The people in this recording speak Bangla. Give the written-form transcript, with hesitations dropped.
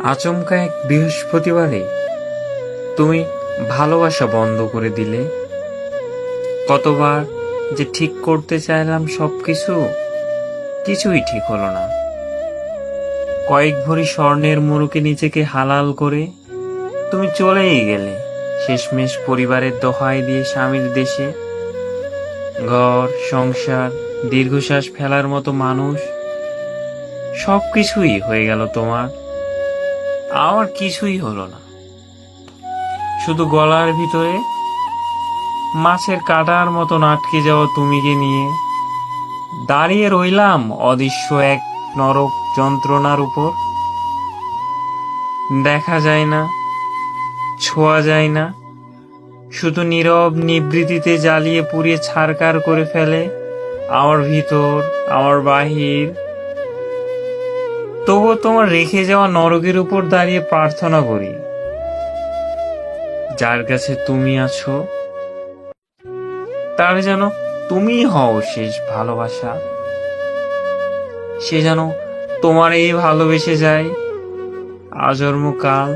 আচমকা এক বৃহস্পতিবারে তুমি ভালোবাসা বন্ধ করে দিলে। কতবার যে ঠিক করতে চাইলাম সবকিছু, কিছুই ঠিক হলো না। কয়েক ভরি স্বর্ণের মুড়ুকে নিজেকে হালাল করে তুমি চলেই গেলে, শেষমেশ পরিবারের দোহাই দিয়ে স্বামীর দেশে। ঘর সংসার, দীর্ঘশ্বাস ফেলার মতো মানুষ, সবকিছুই হয়ে গেল তোমার। আমার কিছুই হলো না, শুধু গলার ভিতরে মাছের কাঁটার মতন আটকে যাওয়া তুমিকে নিয়ে দাঁড়িয়ে রইলাম অদৃশ্য এক নরক যন্ত্রণার উপর। দেখা যায় না, ছোঁয়া যায় না, শুধু নীরব নিভৃতিতে জ্বালিয়ে পুড়িয়ে ছারকার করে ফেলে আমার ভিতর, আমার বাহির। তবুও তোমার রেখে যাওয়া নরকের উপর দাঁড়িয়ে প্রার্থনা করি, যার কাছে তুমি আছো তার যেন তুমিই হও শেষ ভালোবাসা। সে যেন তোমার এই ভালোবেসে যায় আজন্ম কাল।